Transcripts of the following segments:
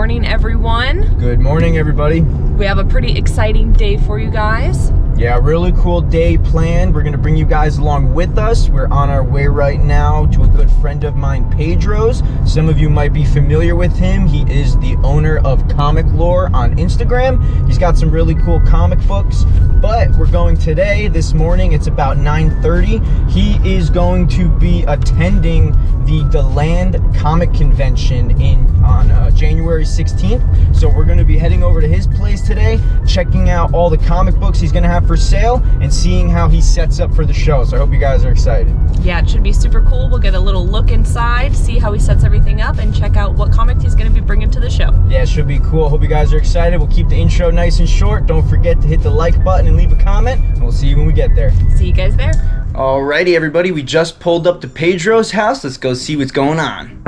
morning, everyone. Good morning, everybody. We have a pretty exciting day for you guys. Yeah, really cool day planned. We're gonna bring you guys along with us. We're on our way right now to a good friend of mine, Pedro's. Some of you might be familiar with him. He is the owner of Comic Lore on Instagram. He's got some really cool comic books, but we're going today, this morning. It's about 9:30. He is going to be attending the Deland Comic Convention on January 16th. So we're gonna be heading over to his place today, checking out all the comic books he's gonna have for sale and seeing how he sets up for the show. So I hope you guys are excited. Yeah, it should be super cool. We'll get a little look inside, see how he sets everything up, and check out what comics he's going to be bringing to the show. Yeah, it should be cool. Hope you guys are excited. We'll keep the intro nice and short. Don't forget to hit the like button and leave a comment, and we'll see you when we get there. See you guys there. Alrighty, everybody, we just pulled up to Pedro's house. Let's go see what's going on.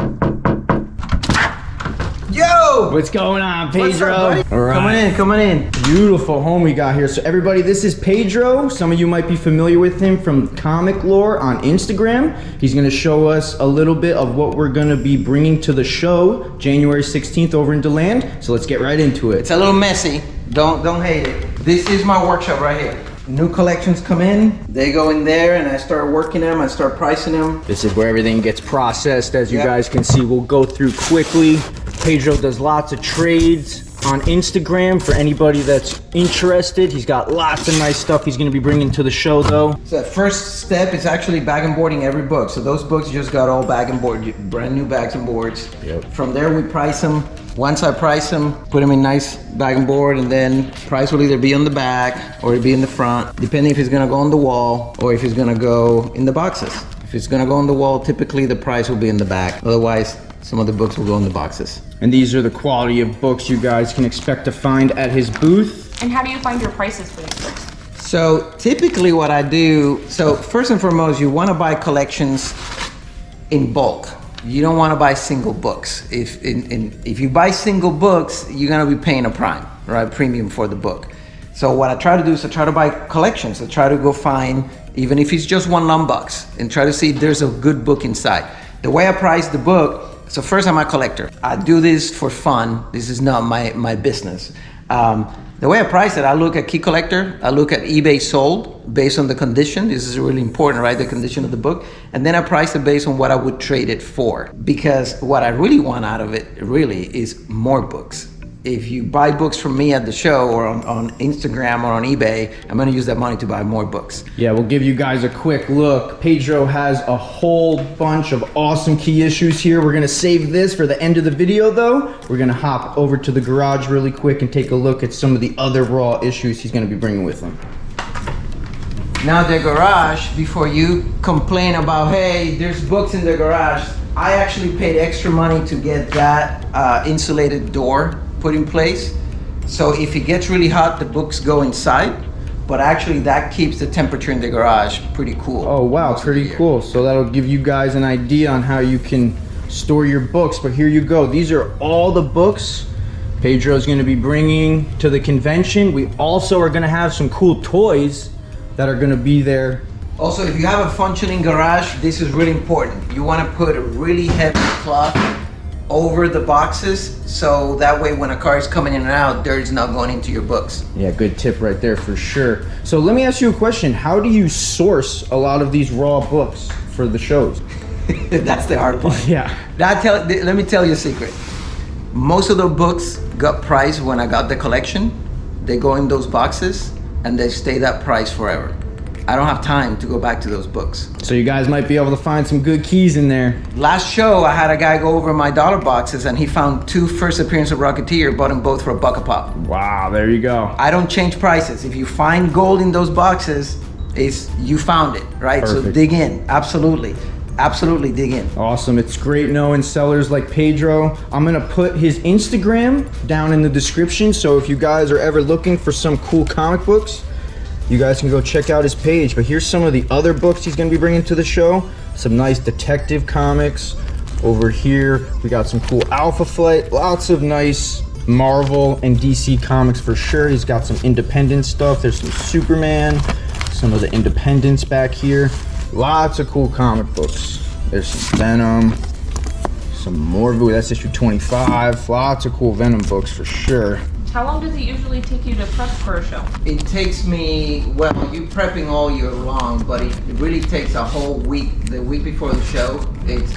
Yo! What's going on, Pedro? What's up, buddy? All right. Coming in. Beautiful home we got here. So everybody, this is Pedro. Some of you might be familiar with him from Comic Lore on Instagram. He's gonna show us a little bit of what we're gonna be bringing to the show January 16th over in Deland. So let's get right into it. It's a little messy. Don't hate it. This is my workshop right here. New collections come in, they go in there, and I start working them, I start pricing them. This is where everything gets processed. As you Yep. guys can see, we'll go through quickly. Pedro does lots of trades on Instagram for anybody that's interested. He's got lots of nice stuff he's gonna be bringing to the show though. So the first step is actually bag and boarding every book. So those books just got all bag and board, brand new bags and boards. Yep. From there we price them. Once I price them, put them in nice bag and board, and then price will either be on the back or it'll be in the front, depending if it's gonna go on the wall or if it's gonna go in the boxes. If it's gonna go on the wall, typically the price will be in the back. Otherwise, some of the books will go in the boxes. And these are the quality of books you guys can expect to find at his booth. And how do you find your prices for these books? So typically what I do, so first and foremost, you wanna buy collections in bulk. You don't wanna buy single books. If you buy single books, you're gonna be paying a premium for the book. So what I try to do is I try to buy collections. I try to go find, even if it's just one lump box, and try to see if there's a good book inside. The way I price the book, so first I'm a collector. I do this for fun. This is not my business. The way I price it, I look at key collector, I look at eBay sold based on the condition. This is really important, right? The condition of the book. And then I price it based on what I would trade it for. Because what I really want out of it really is more books. If you buy books from me at the show or on Instagram or on eBay, I'm gonna use that money to buy more books. Yeah, we'll give you guys a quick look. Pedro has a whole bunch of awesome key issues here. We're gonna save this for the end of the video though. We're gonna hop over to the garage really quick and take a look at some of the other raw issues he's gonna be bringing with him. Now the garage, before you complain about, hey, there's books in the garage, I actually paid extra money to get that insulated door put in place. So if it gets really hot, the books go inside, but actually that keeps the temperature in the garage pretty cool. Oh wow, pretty cool. So that'll give you guys an idea on how you can store your books. But here you go. These are all the books Pedro's gonna be bringing to the convention. We also are gonna have some cool toys that are gonna be there. Also, if you have a functioning garage, this is really important. You wanna put a really heavy cloth over the boxes, so that way when a car is coming in and out, dirt is not going into your books. Yeah, good tip right there for sure. So let me ask you a question. How do you source a lot of these raw books for the shows? That's the hard part. Yeah. Let me tell you a secret. Most of the books got priced when I got the collection. They go in those boxes and they stay that price forever. I don't have time to go back to those books. So you guys might be able to find some good keys in there. Last show, I had a guy go over my dollar boxes and he found 2 first appearance of Rocketeer, bought them both for $1 a pop. Wow, there you go. I don't change prices. If you find gold in those boxes, you found it, right? Perfect. So dig in, absolutely. Absolutely dig in. Awesome, it's great knowing sellers like Pedro. I'm gonna put his Instagram down in the description, so if you guys are ever looking for some cool comic books, you guys can go check out his page. But here's some of the other books he's gonna be bringing to the show. Some nice detective comics. Over here, we got some cool Alpha Flight, lots of nice Marvel and DC comics for sure. He's got some independent stuff. There's some Superman, some of the independents back here. Lots of cool comic books. There's some Venom, Some more Voodoo. That's issue 25. Lots of cool Venom books for sure. How long does it usually take you to prep for a show? It takes me, well, you prepping all year long, but it really takes a whole week. The week before the show, it's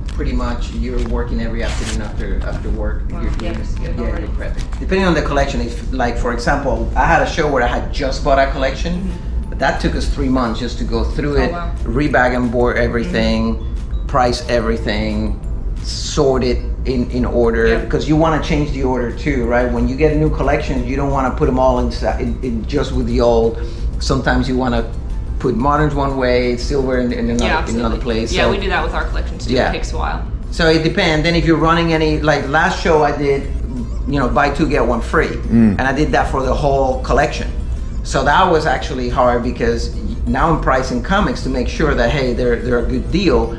pretty much you're working every afternoon after work. Wow. You're Already. prepping. Depending on the collection, if like for example, I had a show where I had just bought a collection, but that took us 3 months just to go through it, wow. rebag and board everything, price everything, sort it in order, because you want to change the order too, right? When you get new collections, you don't want to put them all in just with the old. Sometimes you want to put moderns one way, silver in another place. Yeah, So- we do that with our collections too. Yeah. It takes a while. So it depends. Then if you're running any, like last show I did, buy two get one free, and I did that for the whole collection. So that was actually hard because now I'm pricing comics to make sure that hey, they're a good deal,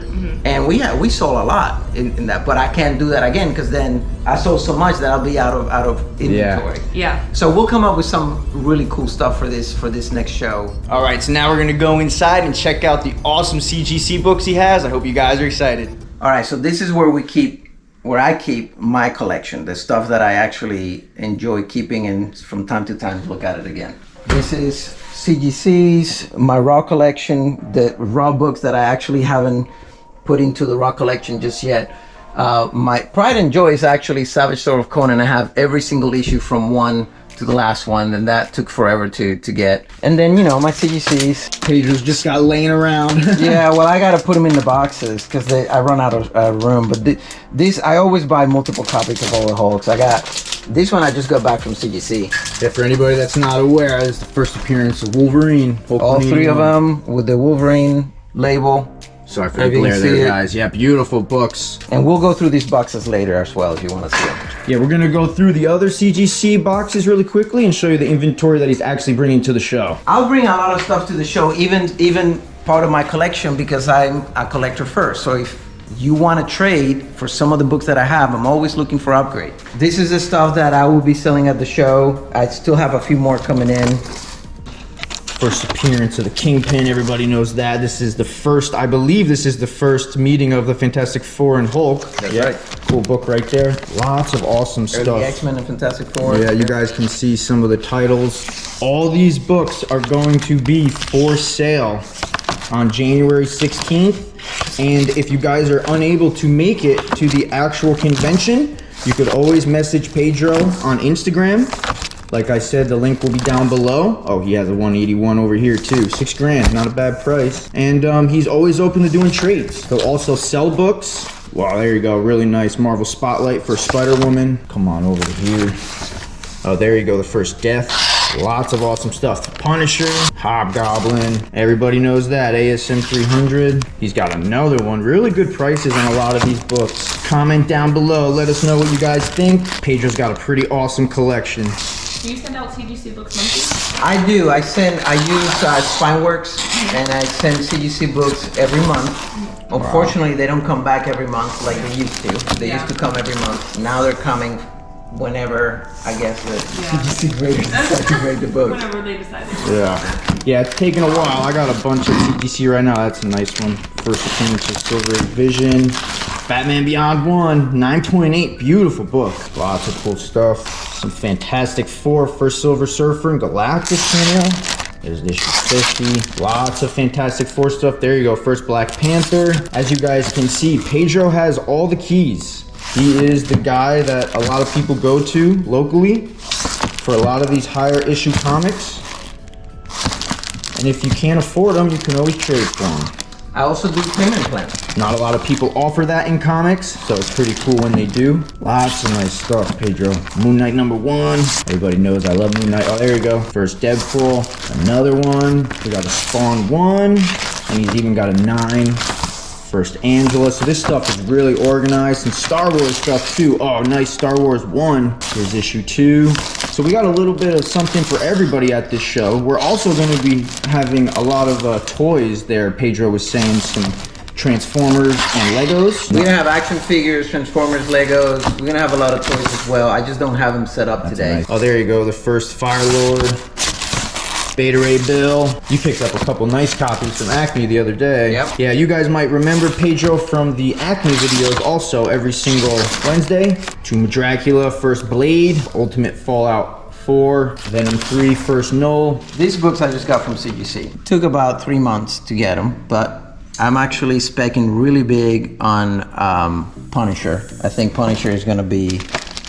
and we sold a lot in that. But I can't do that again because then I sold so much that I'll be out of inventory. Yeah. So we'll come up with some really cool stuff for this next show. All right, so now we're gonna go inside and check out the awesome CGC books he has. I hope you guys are excited. All right, so this is where I keep my collection, the stuff that I actually enjoy keeping and from time to time look at it again. This is CGC's, my raw collection, the raw books that I actually haven't put into the raw collection just yet. My pride and joy is actually Savage Sword of Conan. I have every single issue from one to the last one, and that took forever to get. And then, my CGC's. Pedro's just got laying around. Yeah, well, I gotta put them in the boxes because I run out of room. But this, I always buy multiple copies of all the Hulks. I got this one I just got back from CGC. Yeah, for anybody that's not aware, this is the first appearance of Wolverine. All three of them with the Wolverine label. Sorry for the Maybe you glare can see there, it. guys. Yeah, beautiful books. And we'll go through these boxes later as well if you want to see them. Yeah, we're gonna go through the other CGC boxes really quickly and show you the inventory that he's actually bringing to the show. I'll bring a lot of stuff to the show, even part of my collection because I'm a collector first. So if you want to trade for some of the books that I have, I'm always looking for upgrade. This is the stuff that I will be selling at the show. I still have a few more coming in. First appearance of the Kingpin, everybody knows that. This is the first, I believe this is the first meeting of the Fantastic Four and Hulk. That's Yeah, right. Cool book right there. Lots of awesome There's stuff. the X-Men and Fantastic Four. Yeah, you guys can see some of the titles. All these books are going to be for sale on January 16th. And if you guys are unable to make it to the actual convention, you could always message Pedro on Instagram. Like I said, the link will be down below. Oh, he has a 181 over here too. $6,000, not a bad price. And he's always open to doing trades. He'll also sell books. Wow, there you go, really nice Marvel Spotlight for Spider-Woman. Come on over to here. Oh, there you go, the First Death. Lots of awesome stuff. Punisher, Hobgoblin, everybody knows that. ASM 300. He's got another one. Really good prices on a lot of these books. Comment down below, let us know what you guys think. Pedro's got a pretty awesome collection. Do you send out CGC books monthly? I do. I use Spineworks and I send CGC books every month. Unfortunately, they don't come back every month like they used to. They used to come every month. Now they're coming whenever, I guess, the CGC graders decide to grade the books. Whenever they decide. Yeah, it's taking a while. I got a bunch of CGC right now. That's a nice one. First appearance of Silver Vision. Batman Beyond 1, 9.8, beautiful book. Lots of cool stuff. Some Fantastic Four, First Silver Surfer and Galactus cameo. There's issue 50. Lots of Fantastic Four stuff. There you go, first Black Panther. As you guys can see, Pedro has all the keys. He is the guy that a lot of people go to locally for a lot of these higher issue comics. And if you can't afford them, you can always trade for them. I also do payment plans. Not a lot of people offer that in comics, so it's pretty cool when they do. Lots of nice stuff, Pedro. Moon Knight #1. Everybody knows I love Moon Knight. Oh, there you go. First Deadpool. Another one. We got a Spawn 1. And he's even got a 9. First Angela. So this stuff is really organized. And Star Wars stuff too. Oh, nice. Star Wars 1. Here's issue 2. So we got a little bit of something for everybody at this show. We're also going to be having a lot of toys there. Pedro was saying some Transformers and Legos. We're gonna have action figures, Transformers, Legos. We're gonna have a lot of toys as well. I just don't have them set up today. Nice. Oh, there you go. The first Fire Lord. Beta Ray Bill. You picked up a couple nice copies from Acme the other day. Yep. Yeah, you guys might remember Pedro from the Acme videos also every single Wednesday. Tomb of Dracula, First Blade, Ultimate Fallout 4, Venom 3, First Null. These books I just got from CGC. Took about 3 months to get them, but I'm actually speccing really big on Punisher. I think Punisher is gonna be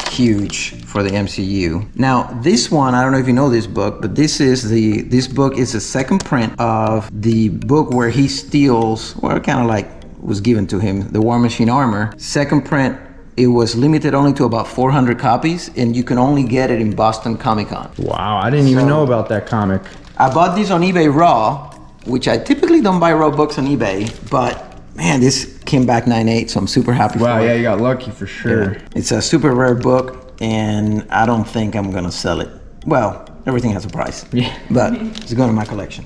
huge for the MCU. Now, this one, I don't know if you know this book, but this book is the second print of the book where he steals, well, kind of like was given to him, the War Machine armor. Second print, it was limited only to about 400 copies, and you can only get it in Boston Comic Con. Wow, I didn't even know about that comic. I bought this on eBay raw, which I typically don't buy raw books on eBay, but man, this came back 9.8, so I'm super happy for it. Wow, yeah, you got lucky for sure. Yeah. It's a super rare book, and I don't think I'm gonna sell it. Well, everything has a price, yeah, but it's going to my collection.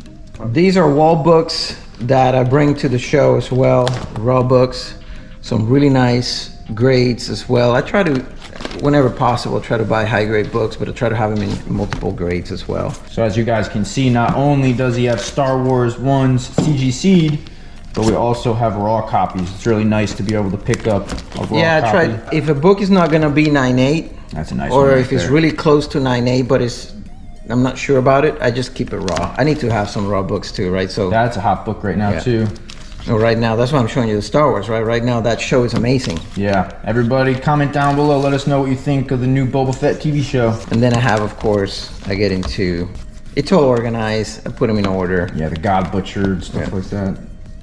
These are wall books that I bring to the show as well, raw books, some really nice grades as well. I try to, whenever possible, try to buy high grade books, but I try to have them in multiple grades as well. So as you guys can see, not only does he have Star Wars 1's CGC'd, but we also have raw copies. It's really nice to be able to pick up a raw copy. Yeah, I tried. If a book is not gonna be 9.8, that's a nice one. or right if it's there. really close to 9.8, but I'm not sure about it, I just keep it raw. I need to have some raw books too, right? So that's a hot book right now too. So right now, that's why I'm showing you the Star Wars, right? Right now, that show is amazing. Yeah, everybody comment down below. Let us know what you think of the new Boba Fett TV show. And then I have, of course, I get into, it's all organized. I put them in order. Yeah, the God Butchered, stuff like that.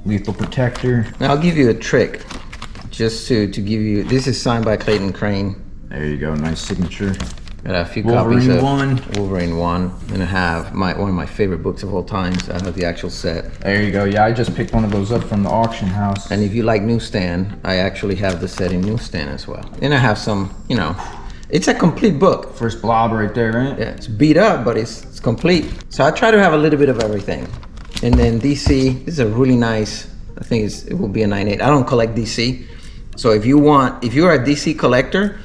Lethal Protector. Now I'll give you a trick, just to give you, this is signed by Clayton Crane. There you go, nice signature. Got a few Wolverine copies of 1. Wolverine 1. And I have one of my favorite books of all time. So I have the actual set. There you go. Yeah, I just picked one of those up from the auction house. And if you like newsstand, I actually have the set in newsstand as well. And I have some, you know, it's a complete book. First Blob right there, right? Yeah, it's beat up, but it's complete. So I try to have a little bit of everything. And then DC, this is a really nice, I think it will be a 9.8. I don't collect DC. So if you're a DC collector,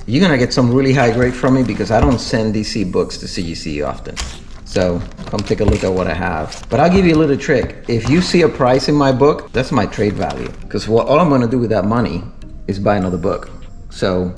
you're gonna get some really high grade from me because I don't send DC books to CGC often. So come take a look at what I have. But I'll give you a little trick. If you see a price in my book, that's my trade value. Because all I'm gonna do with that money is buy another book. So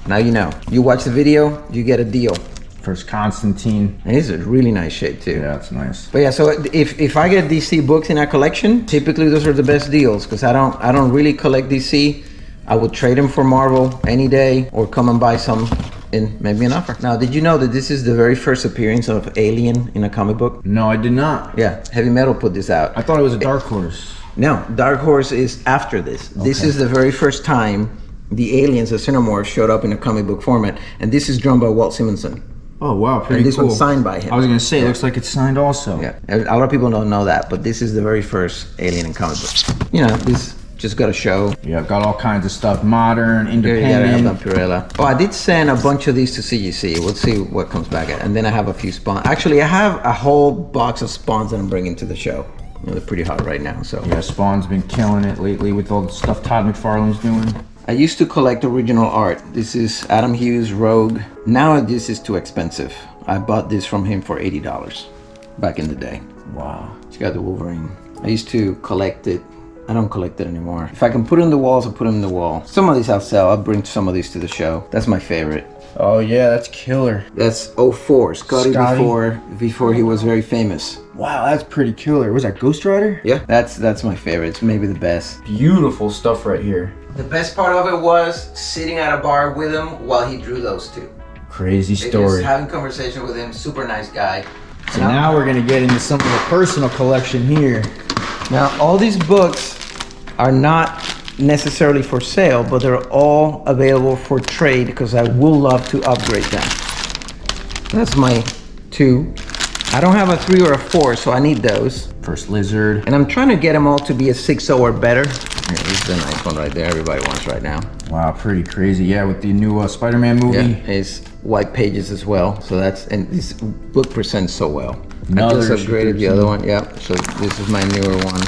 now you know. You watch the video, you get a deal. First Constantine. And it's a really nice shape too. Yeah, it's nice. But yeah, so if I get DC books in that collection, typically those are the best deals because I don't really collect DC. I would trade them for Marvel any day or come and buy some and make me an offer. Now, did you know that this is the very first appearance of Alien in a comic book? No, I did not. Yeah, Heavy Metal put this out. I thought it was a Dark Horse. No, Dark Horse is after this. Okay. This is the very first time the aliens, the Xenomorphs, showed up in a comic book format. And this is drawn by Walt Simonson. Oh, wow, pretty cool. And this one's signed by him. I was going to say, it looks like it's signed also. Yeah, a lot of people don't know that, but this is the very first Alien in comic books. You know, this just got a show. Yeah, got all kinds of stuff. Modern, independent. Yeah, Vampirella. Oh, I did send a bunch of these to CGC. We'll see what comes back at. And then I have a few Spawn. Actually, I have a whole box of Spawns that I'm bringing to the show. You know, they're pretty hot right now, so. Yeah, Spawn's been killing it lately with all the stuff Todd McFarlane's doing. I used to collect original art. This is Adam Hughes Rogue. Now this is too expensive. I bought this from him for $80 back in the day. Wow. He's got the Wolverine. I used to collect it. I don't collect it anymore. If I can put it in the walls, I'll put them in the wall. Some of these I'll sell. I'll bring some of these to the show. That's my favorite. Oh yeah, that's killer. That's 04, Scotty. Before he was very famous. Wow, that's pretty killer. Was that Ghost Rider? Yeah, that's my favorite. It's maybe the best. Beautiful stuff right here. The best part of it was sitting at a bar with him while he drew those two. Crazy Just story. having conversation with him, super nice guy. So now we're gonna get into some of the personal collection here. Now, all these books are not necessarily for sale, but they're all available for trade because I will love to upgrade them. That's my 2. I don't have a 3 or a 4, so I need those. First Lizard. And I'm trying to get them all to be a 6.0 or better. Here, this is a nice one right there. Everybody wants right now. Wow, pretty crazy. Yeah, with the new Spider-Man movie. Yeah, it's white pages as well. So and this book presents so well. Another I just upgraded the other one. Yeah, so this is my newer one.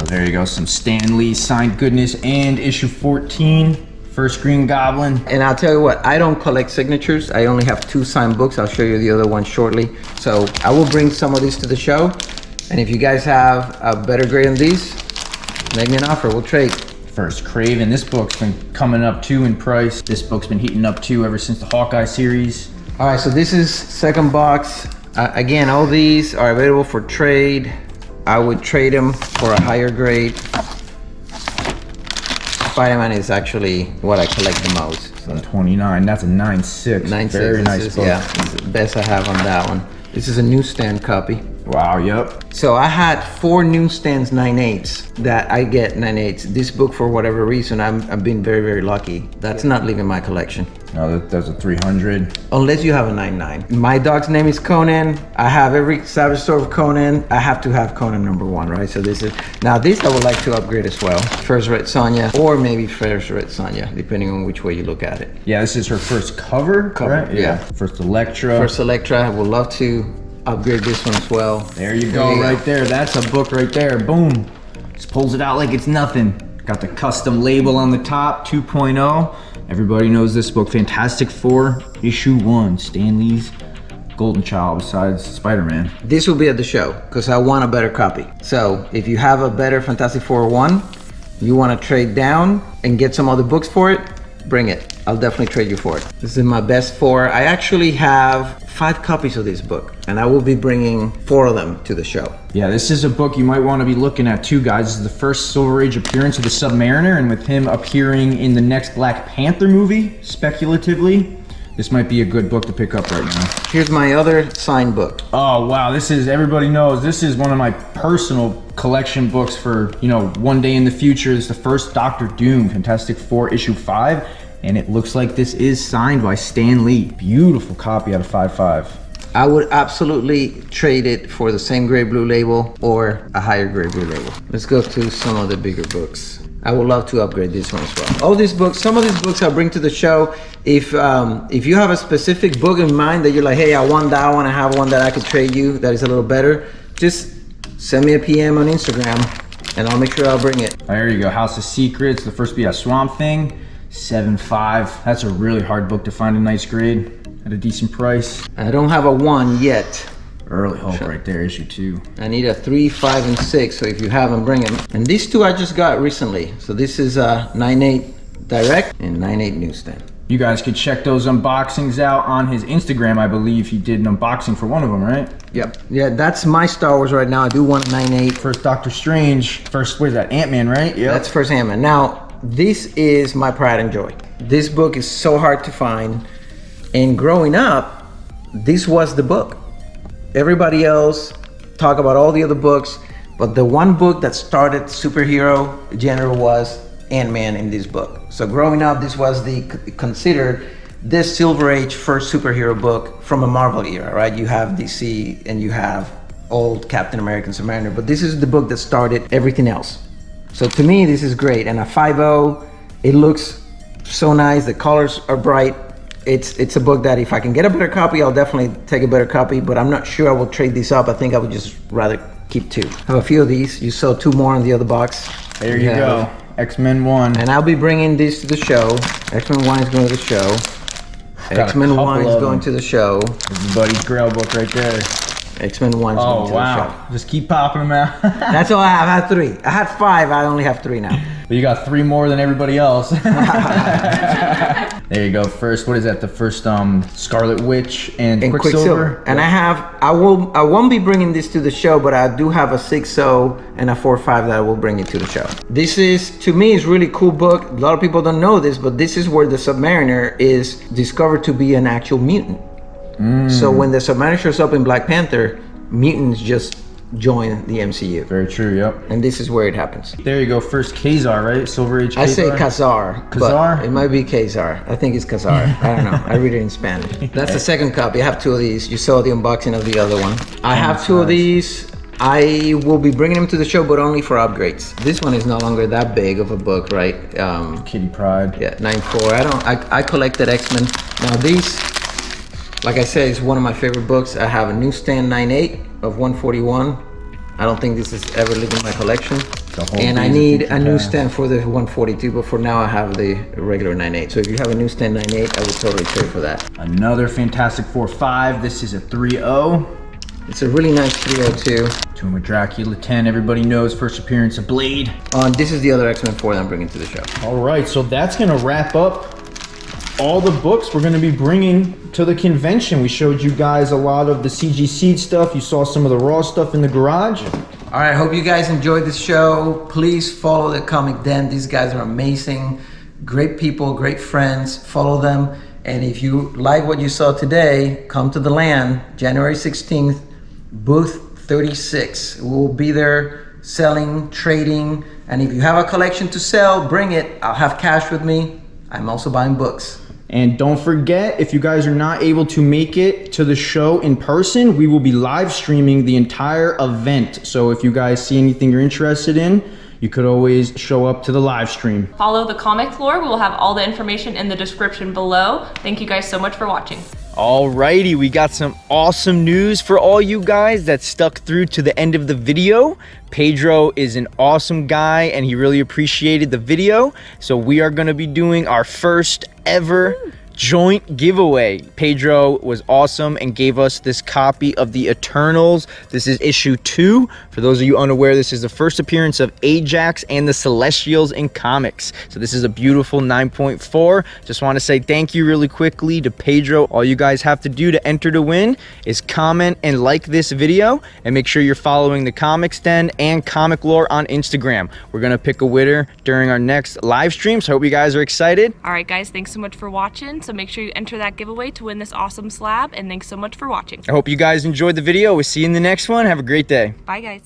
Oh, there you go. Some Stan Lee signed goodness and issue 14. First Green Goblin. And I'll tell you what, I don't collect signatures. I only have 2 signed books. I'll show you the other one shortly. So I will bring some of these to the show. And if you guys have a better grade on these, make me an offer, we'll trade. First Craven. This book's been coming up too in price. This book's been heating up too ever since the Hawkeye series. All right, so this is second box. Again, all these are available for trade. I would trade them for a higher grade. Spider-Man is actually what I collect the most. 129. That's a 9.6. 9.6. Very nice book. Yeah, it's the best I have on that one. This is a newsstand copy. Wow, yep. So I had 4 newsstands 9.8s that I get 9.8s. This book, for whatever reason, I've been very, very lucky. That's not leaving my collection. No, that's a 300. Unless you have a 9.9. My dog's name is Conan. I have every Savage Sword of Conan. I have to have Conan #1, right? So this is, now this I would like to upgrade as well. First Red Sonja, or maybe First Red Sonja, depending on which way you look at it. Yeah, this is her first cover, right? Yeah. First Electra. First Electra, I would love to upgrade this one as well. There you go, right there. That's a book right there. Boom. Just pulls it out like it's nothing. Got the custom label on the top, 2.0. Everybody knows this book, Fantastic Four, issue 1, Stan Lee's golden child besides Spider-Man. This will be at the show because I want a better copy. So if you have a better Fantastic Four 1, you want to trade down and get some other books for it, bring it. I'll definitely trade you for it. This is my best 4. I actually have 5 copies of this book, and I will be bringing 4 of them to the show. Yeah, this is a book you might want to be looking at too, guys. This is the first Silver Age appearance of the Submariner, and with him appearing in the next Black Panther movie, speculatively, this might be a good book to pick up right now. Here's my other signed book. Oh wow, this is, everybody knows, this is one of my personal collection books for, you know, one day in the future. This is the first Doctor Doom, Fantastic Four issue 5. And it looks like this is signed by Stan Lee. Beautiful copy out of 5.5. I would absolutely trade it for the same gray blue label or a higher gray blue label. Let's go to some of the bigger books. I would love to upgrade this one as well. All these books, some of these books I'll bring to the show. If you have a specific book in mind that you're like, hey, I want that one, I have one that I could trade you that is a little better, just send me a PM on Instagram and I'll make sure I'll bring it. There you go, House of Secrets, the first be a Swamp Thing. 7.5. That's a really hard book to find a nice grade at a decent price. I don't have a 1 yet. Early Hope right there, issue 2. I need a 3, 5, and 6, so if you have them, bring them. And these 2 I just got recently. So this is a 9.8 direct and 9.8 newsstand. You guys could check those unboxings out on his Instagram. I believe he did an unboxing for one of them, right? Yep. Yeah, that's my Star Wars right now. I do want a 9.8. First Doctor Strange. First, what is that, Ant-Man, right? Yeah. That's first Ant-Man. Now, this is my pride and joy. This book is so hard to find. And growing up, this was the book. Everybody else talk about all the other books, but the one book that started superhero genre was Ant-Man in this book. So growing up, this was considered this Silver Age first superhero book from a Marvel era, right? You have DC and you have old Captain America and Submariner, but this is the book that started everything else. So to me, this is great. And a 5.0, it looks so nice. The colors are bright. It's a book that if I can get a better copy, I'll definitely take a better copy, but I'm not sure I will trade these up. I think I would just rather keep 2. I have a few of these. You saw 2 more on the other box. There you go. X-Men 1. And I'll be bringing these to the show. X-Men 1 is going to the show. X-Men 1 is going to the show. Everybody's Grail book right there. X-Men 1 is going to the show. Just keep popping them out. That's all I have. I had 3. I had 5. I only have 3 now. But you got 3 more than everybody else. There you go. First, what is that? The first Scarlet Witch and Quicksilver. And I won't be bringing this to the show, but I do have a 6.0 and a 4.5 that I will bring it to the show. This is, to me, is really cool book. A lot of people don't know this, but this is where the Submariner is discovered to be an actual mutant. So when the Submariner shows up in Black Panther, mutants just join the MCU. Very true, yep. And this is where it happens. There you go, first Khazar, right? Silver Age Khazar? I say Khazar. Khazar? It might be Khazar. I think it's Khazar. I don't know. I read it in Spanish. That's the second copy. I have 2 of these. You saw the unboxing of the other one. I have 2 of these. I will be bringing them to the show, but only for upgrades. This one is no longer that big of a book, right? Kitty Pryde. Yeah, 9.4. I collected X-Men. Now these, like I said, is one of my favorite books. I have a newsstand 9.8 of 141. I don't think this is ever leaving my collection. The whole And I Days of need Future a Past. newsstand for the 142, but for now I have the regular 9.8. So if you have a newsstand 9.8, I would totally trade for that. Another Fantastic Four 5. This is a 3.0. It's a really nice 302. Tomb of Dracula 10. Everybody knows first appearance of Blade. This is the other X-Men 4 that I'm bringing to the show. All right, so that's gonna wrap up all the books we're gonna be bringing to the convention. We showed you guys a lot of the CGC stuff. You saw some of the raw stuff in the garage. All right, I hope you guys enjoyed this show. Please follow the Comic Den. These guys are amazing. Great people, great friends. Follow them. And if you like what you saw today, come to the land, January 16th, booth 36. We'll be there selling, trading. And if you have a collection to sell, bring it. I'll have cash with me. I'm also buying books. And don't forget, if you guys are not able to make it to the show in person, we will be live streaming the entire event. So if you guys see anything you're interested in, you could always show up to the live stream. Follow the comic lore. We will have all the information in the description below. Thank you guys so much for watching. Alrighty, we got some awesome news for all you guys that stuck through to the end of the video. Pedro is an awesome guy and he really appreciated the video. So we are gonna be doing our first ever joint giveaway. Pedro was awesome and gave us this copy of the Eternals. This is issue 2. For those of you unaware, this is the first appearance of Ajax and the Celestials in comics. So this is a beautiful 9.4. Just want to say thank you really quickly to Pedro. All you guys have to do to enter to win is comment and like this video, and make sure you're following the Comics Den and Comic Lore on Instagram. We're gonna pick a winner during our next live stream, so I hope you guys are excited. All right, guys, thanks so much for watching. So make sure you enter that giveaway to win this awesome slab, and thanks so much for watching. I hope you guys enjoyed the video. We'll see you in the next one. Have a great day. Bye, guys.